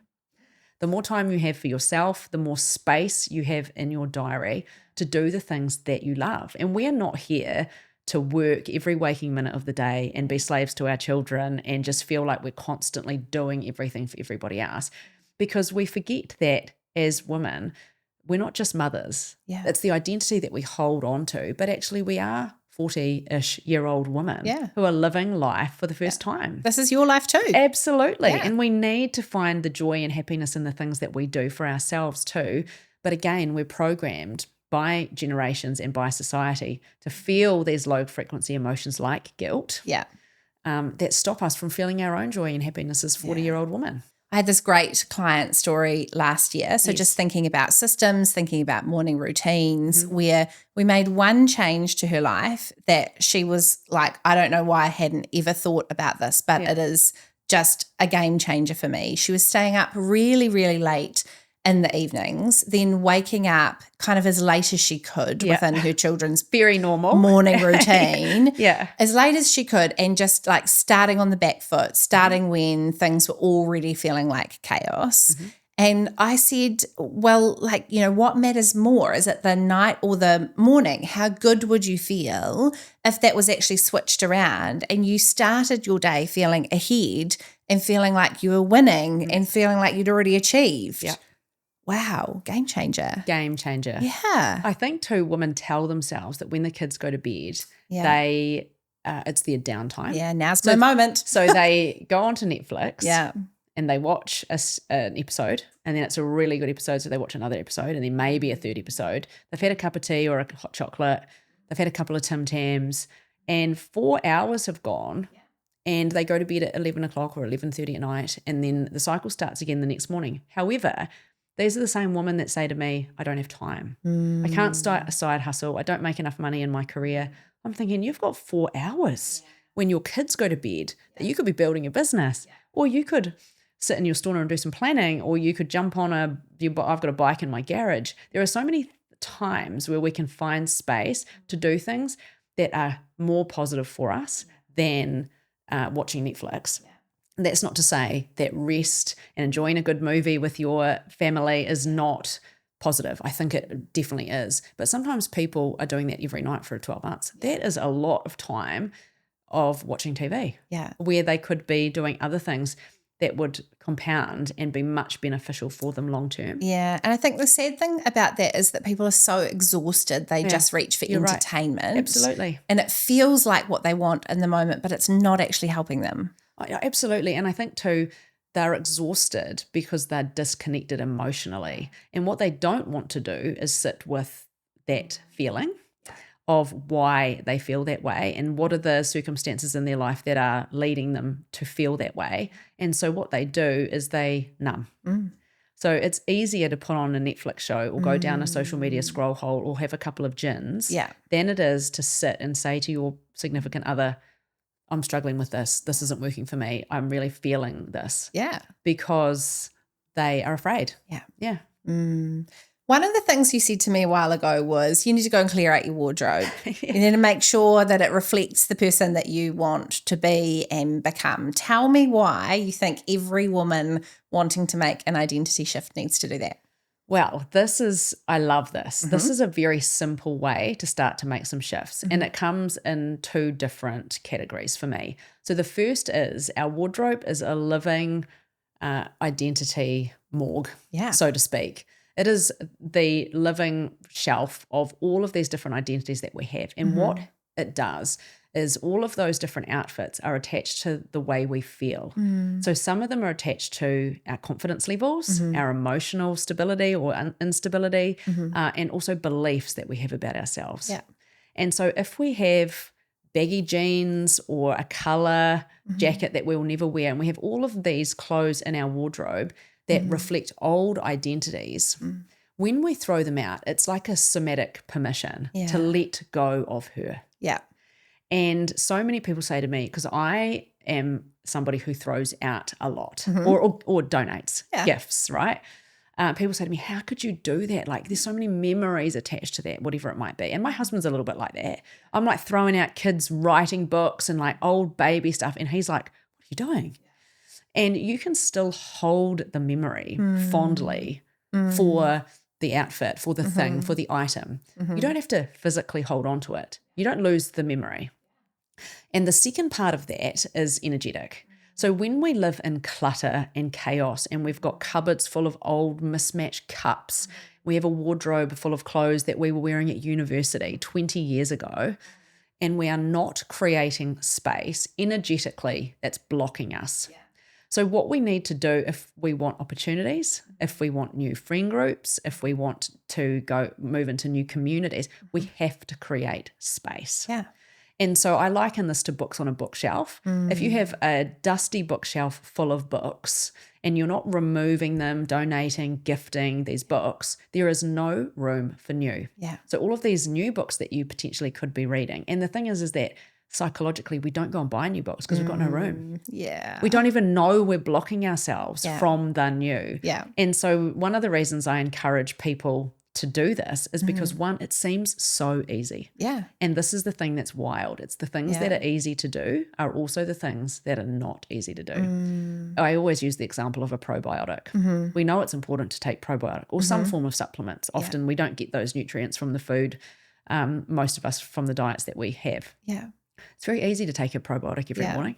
The more time you have for yourself, the more space you have in your diary to do the things that you love. And we are not here to work every waking minute of the day and be slaves to our children and just feel like we're constantly doing everything for everybody else. Because we forget that as women, we're not just mothers. Yeah. It's the identity that we hold on to, but actually we are 40-ish year old women Yeah. who are living life for the first time. This is your life too. Absolutely. Yeah. And we need to find the joy and happiness in the things that we do for ourselves too. But again, we're programmed by generations and by society to feel these low frequency emotions like guilt Yeah. that stop us from feeling our own joy and happiness as 40-year-old women. I had this great client story last year. So just thinking about systems, thinking about morning routines, where we made one change to her life that she was like, I don't know why I hadn't ever thought about this, but it is just a game changer for me. She was staying up really, really late in the evenings, then waking up kind of as late as she could within her children's very normal morning routine, Yeah. as late as she could, and just like starting on the back foot, starting when things were already feeling like chaos. And I said, well, like, you know, what matters more? Is it the night or the morning? How good would you feel if that was actually switched around and you started your day feeling ahead and feeling like you were winning and feeling like you'd already achieved? Yeah. Wow, game changer. Game changer. Yeah. I think too, women tell themselves that when the kids go to bed, they it's their downtime. Yeah, now's my moment. So they go onto Netflix Yeah. and they watch an episode, and then it's a really good episode, so they watch another episode, and then maybe a third episode. They've had a cup of tea or a hot chocolate. They've had a couple of Tim Tams, and 4 hours have gone, and they go to bed at 11 o'clock or 11:30 at night, and then the cycle starts again the next morning. However, these are the same women that say to me, I don't have time. I can't start a side hustle. I don't make enough money in my career. I'm thinking, you've got 4 hours when your kids go to bed that you could be building a business, or you could sit in your sauna and do some planning, or you could jump on I've got a bike in my garage. There are so many times where we can find space to do things that are more positive for us than watching Netflix. That's not to say that rest and enjoying a good movie with your family is not positive. I think it definitely is. But sometimes people are doing that every night for 12 months. That is a lot of time of watching TV. Yeah. Where they could be doing other things that would compound and be much beneficial for them long term. Yeah. And I think the sad thing about that is that people are so exhausted, they just reach for entertainment. Right. Absolutely. And it feels like what they want in the moment, but it's not actually helping them. Absolutely. And I think too, they're exhausted because they're disconnected emotionally. And what they don't want to do is sit with that feeling of why they feel that way and what are the circumstances in their life that are leading them to feel that way. And so what they do is they numb. So it's easier to put on a Netflix show or go down a social media scroll hole or have a couple of gins than it is to sit and say to your significant other, I'm struggling with this. This isn't working for me. I'm really feeling this. Yeah. Because they are afraid. Yeah. Yeah. One of the things you said to me a while ago was you need to go and clear out your wardrobe. You need to make sure that it reflects the person that you want to be and become. Tell me why you think every woman wanting to make an identity shift needs to do that. Well, I love this. This is a very simple way to start to make some shifts. And it comes in two different categories for me. So the first is our wardrobe is a living identity morgue, so to speak. It is the living shelf of all of these different identities that we have. And what it does is all of those different outfits are attached to the way we feel. So some of them are attached to our confidence levels, our emotional stability or instability, and also beliefs that we have about ourselves. Yeah. And so if we have baggy jeans or a colour jacket that we'll never wear, and we have all of these clothes in our wardrobe that reflect old identities, when we throw them out, it's like a somatic permission to let go of her. Yeah. And so many people say to me, because I am somebody who throws out a lot or donates gifts, right? People say to me, how could you do that? Like there's so many memories attached to that, whatever it might be. And my husband's a little bit like that. I'm like throwing out kids' writing books and like old baby stuff. And he's like, what are you doing? And you can still hold the memory fondly for the outfit, for the thing, for the item. You don't have to physically hold on to it. You don't lose the memory. And the second part of that is energetic. So when we live in clutter and chaos and we've got cupboards full of old mismatched cups, we have a wardrobe full of clothes that we were wearing at university 20 years ago, and we are not creating space energetically, that's blocking us. Yeah. So what we need to do if we want opportunities, if we want new friend groups, if we want to move into new communities, we have to create space. Yeah. And so I liken this to books on a bookshelf. If you have a dusty bookshelf full of books and you're not removing them, donating, gifting these books, there is no room for new. Yeah. So all of these new books that you potentially could be reading. And the thing is that psychologically we don't go and buy new books because we've got no room. Yeah. We don't even know we're blocking ourselves Yeah. from the new. Yeah. And so one of the reasons I encourage people to do this is because one, it seems so easy. Yeah. And this is the thing that's wild. It's the things that are easy to do are also the things that are not easy to do. I always use the example of a probiotic. We know it's important to take probiotic or some form of supplements. Often we don't get those nutrients from the food, most of us from the diets that we have. Yeah. It's very easy to take a probiotic every morning.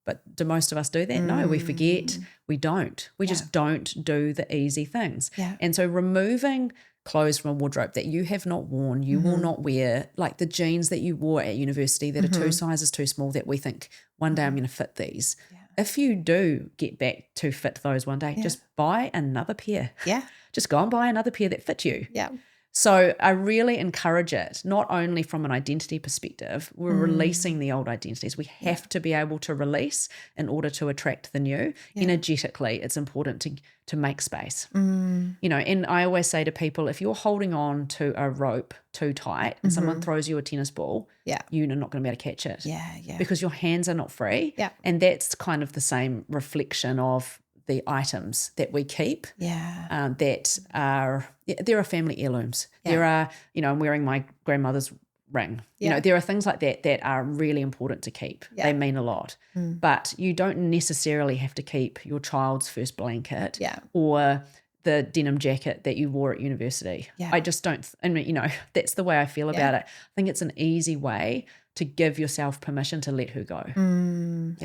But do most of us do that? No, we forget. We don't. We just don't do the easy things. Yeah. And so removing clothes from a wardrobe that you have not worn, you will not wear, like the jeans that you wore at university that are 2 sizes too small that we think one day I'm going to fit these. Yeah. If you do get back to fit those one day, just buy another pair. Yeah. Just go and buy another pair that fit you. Yeah. So I really encourage it, not only from an identity perspective, we're releasing the old identities. We have to be able to release in order to attract the new. Energetically, it's important to make space. You know, and I always say to people, if you're holding on to a rope too tight and someone throws you a tennis ball, you're not going to be able to catch it. Because your hands are not free. And that's kind of the same reflection of the items that we keep that are, there are family heirlooms. There are, you know, I'm wearing my grandmother's ring. You know, there are things like that that are really important to keep. They mean a lot. But you don't necessarily have to keep your child's first blanket or the denim jacket that you wore at university. I just don't, I mean, you know, that's the way I feel about it. I think it's an easy way to give yourself permission to let her go.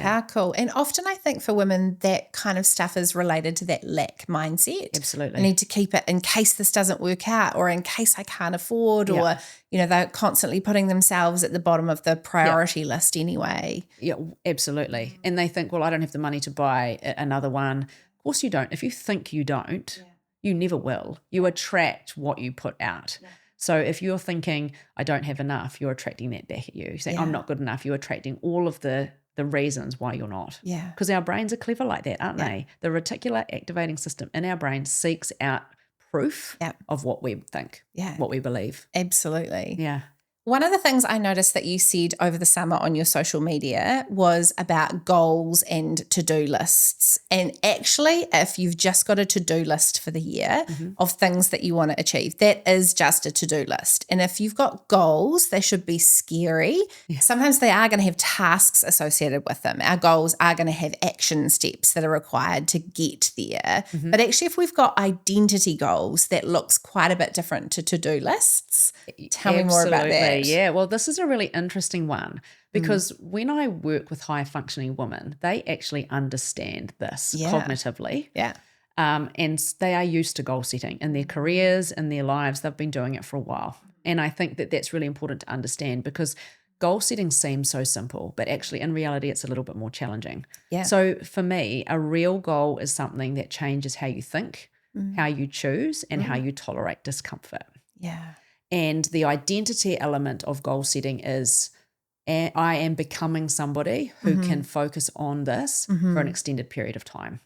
How cool. And often I think for women that kind of stuff is related to that lack mindset. Absolutely. I need to keep it in case this doesn't work out or in case I can't afford or, you know, they're constantly putting themselves at the bottom of the priority list anyway. Yeah, absolutely. And they think, well, I don't have the money to buy another one. Of course you don't. If you think you don't, you never will. You attract what you put out. So if you're thinking, I don't have enough, you're attracting that back at you. Saying, I'm not good enough, you're attracting all of the reasons why you're not. Because our brains are clever like that, aren't they? The reticular activating system in our brain seeks out proof of what we think, what we believe. Absolutely. Yeah. One of the things I noticed that you said over the summer on your social media was about goals and to-do lists. And actually, if you've just got a to-do list for the year of things that you want to achieve, that is just a to-do list. And if you've got goals, they should be scary. Sometimes they are going to have tasks associated with them. Our goals are going to have action steps that are required to get there. But actually, if we've got identity goals, that looks quite a bit different to to-do lists. Tell me more about that. Yeah, well, this is a really interesting one because when I work with high functioning women, they actually understand this cognitively. And they are used to goal setting in their careers, in their lives. They've been doing it for a while. And I think that that's really important to understand because goal setting seems so simple, but actually in reality, it's a little bit more challenging. So for me, a real goal is something that changes how you think, how you choose, and how you tolerate discomfort. And the identity element of goal setting is I am becoming somebody who can focus on this for an extended period of time.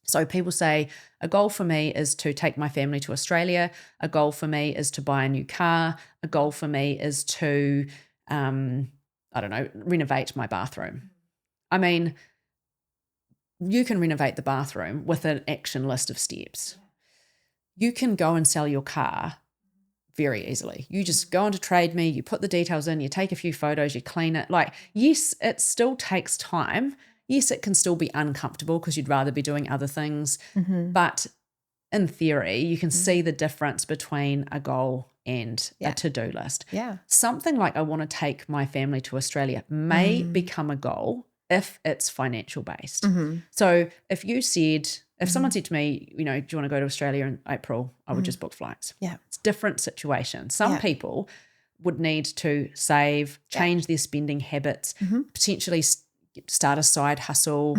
So people say a goal for me is to take my family to Australia. A goal for me is to buy a new car. A goal for me is to, renovate my bathroom. I mean, you can renovate the bathroom with an action list of steps. You can go and sell your car very easily. You just go onto Trade Me, you put the details in, you take a few photos, you clean it. Like, yes, it still takes time. Yes, it can still be uncomfortable because you'd rather be doing other things. But in theory, you can see the difference between a goal and a to-do list. Something like I want to take my family to Australia may become a goal if it's financial based. So if someone said to me, you know, do you want to go to Australia in April? I would just book flights. It's a different situation. Some people would need to save, change their spending habits, potentially start a side hustle,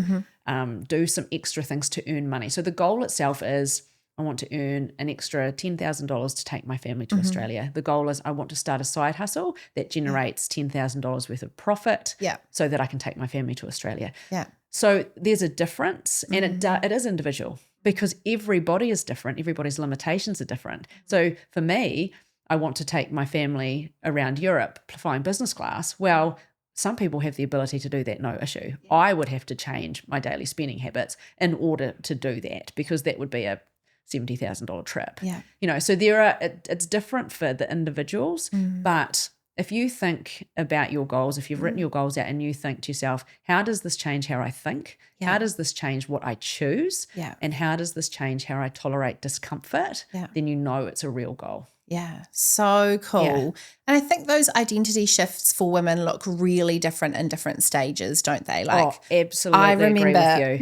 do some extra things to earn money. So the goal itself is I want to earn an extra $10,000 to take my family to Australia. The goal is I want to start a side hustle that generates $10,000 worth of profit so that I can take my family to Australia. Yeah. So there's a difference, and it is individual because everybody is different. Everybody's limitations are different. So for me, I want to take my family around Europe flying business class. Well, some people have the ability to do that, no issue. Yeah. I would have to change my daily spending habits in order to do that because that would be a $70,000 trip. Yeah. You know, so it's different for the individuals, but if you think about your goals, if you've written your goals out and you think to yourself, how does this change how I think? Yeah. How does this change what I choose? Yeah. And how does this change how I tolerate discomfort? Yeah. Then you know it's a real goal. Yeah, so cool. Yeah. And I think those identity shifts for women look really different in different stages, don't they? Like, absolutely. I remember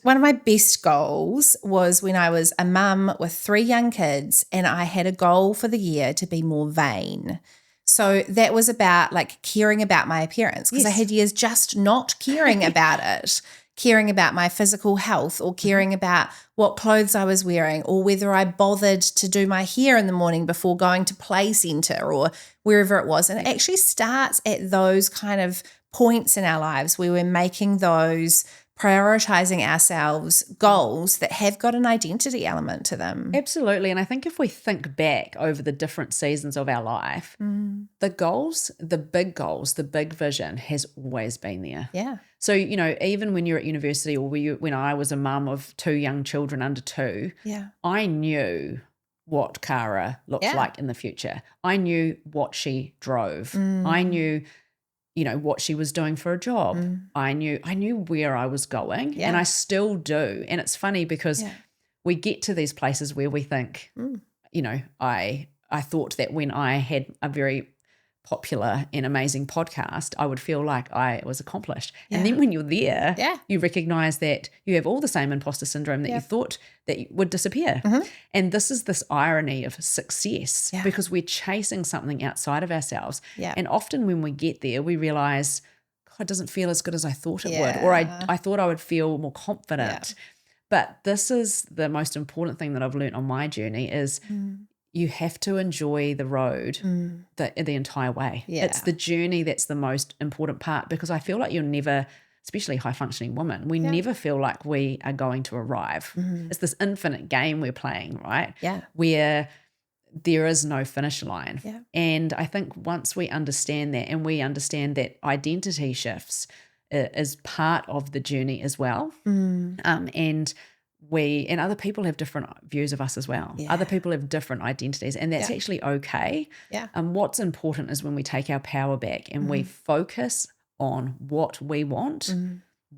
one of my best goals was when I was a mum with 3 young kids, and I had a goal for the year to be more vain. So that was about like caring about my appearance because I had years just not caring about it. Caring about my physical health or caring about what clothes I was wearing or whether I bothered to do my hair in the morning before going to play centre or wherever it was. And it actually starts at those kind of points in our lives where we're making those prioritizing ourselves goals that have got an identity element to them. Absolutely. And I think if we think back over the different seasons of our life, the goals, the big vision has always been there. Yeah. So, you know, even when you're at university or when I was a mum of 2 young children under 2, I knew what Cara looked like in the future. I knew what she drove. I knew, you know, what she was doing for a job. I knew where I was going and I still do. And it's funny because we get to these places where we think, you know, I thought that when I had a very popular and amazing podcast, I would feel like I was accomplished. And then when you're there, you recognize that you have all the same imposter syndrome that you thought that would disappear. And this is this irony of success because we're chasing something outside of ourselves. And often when we get there, we realize, God, it doesn't feel as good as I thought it would, or I thought I would feel more confident. But this is the most important thing that I've learned on my journey is you have to enjoy the road the entire way. It's the journey that's the most important part because I feel like you're never, especially high-functioning women, we never feel like we are going to arrive. It's this infinite game we're playing, right? Where there is no finish line. And I think once we understand that and we understand that identity shifts is part of the journey as well, and other people have different views of us as well. Other people have different identities, and that's actually okay. What's important is when we take our power back and we focus on what we want,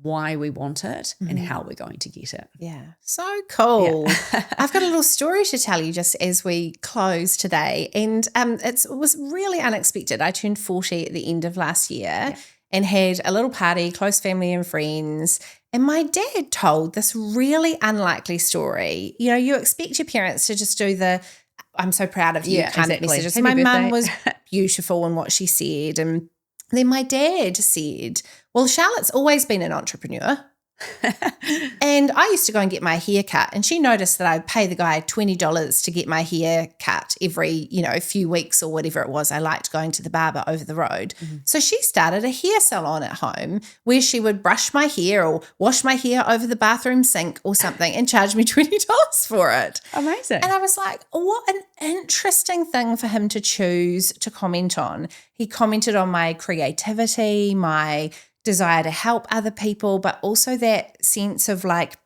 why we want it, and how we're going to get it. Yeah, so cool. I've got a little story to tell you just as we close today, and it was really unexpected. I turned 40 at the end of last year. And had a little party, close family and friends. And my dad told this really unlikely story. You know, you expect your parents to just do the, I'm so proud of you kind of messages. Happy my birthday. mum was beautiful in what she said. And then my dad said, well, Charlotte's always been an entrepreneur. And I used to go and get my hair cut, and she noticed that I'd pay the guy $20 to get my hair cut every, few weeks or whatever it was. I liked going to the barber over the road. So she started a hair salon at home where she would brush my hair or wash my hair over the bathroom sink or something and charge me $20 for it. Amazing. And I was like, what an interesting thing for him to choose to comment on. He commented on my creativity, my desire to help other people, but also that sense of like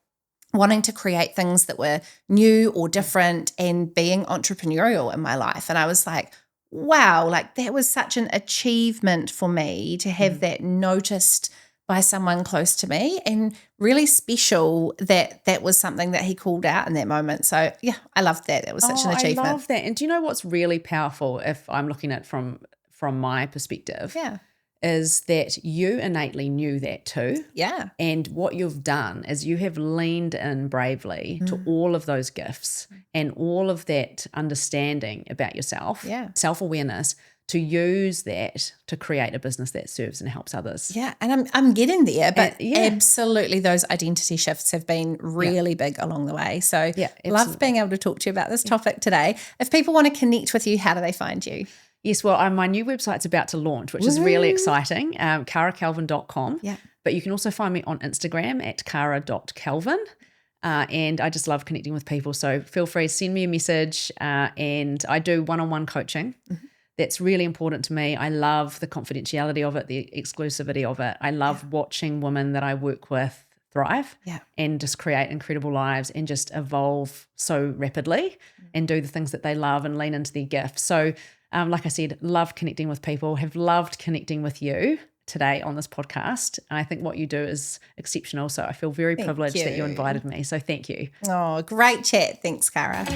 wanting to create things that were new or different and being entrepreneurial in my life. And I was like, wow, like that was such an achievement for me to have that noticed by someone close to me, and really special that that was something that he called out in that moment. So yeah, I loved that. That was such an achievement. I love that. And do you know what's really powerful if I'm looking at it from my perspective? Yeah. Is that you innately knew that too. Yeah. And what you've done is you have leaned in bravely to all of those gifts and all of that understanding about yourself, self-awareness, to use that to create a business that serves and helps others. Yeah, and I'm getting there, but yeah. absolutely those identity shifts have been really big along the way. So love being able to talk to you about this topic today. If people want to connect with you, how do they find you? Yes, well, my new website's about to launch, which is really exciting, caracalvin.com. Yeah. But you can also find me on Instagram at cara.calvin. And I just love connecting with people. So feel free to send me a message. And I do one-on-one coaching. Mm-hmm. That's really important to me. I love the confidentiality of it, the exclusivity of it. I love watching women that I work with thrive and just create incredible lives and just evolve so rapidly and do the things that they love and lean into their gifts. So like I said, love connecting with people, have loved connecting with you today on this podcast. And I think what you do is exceptional. So I feel very privileged that you invited me. So thank you. Oh, great chat. Thanks, Cara.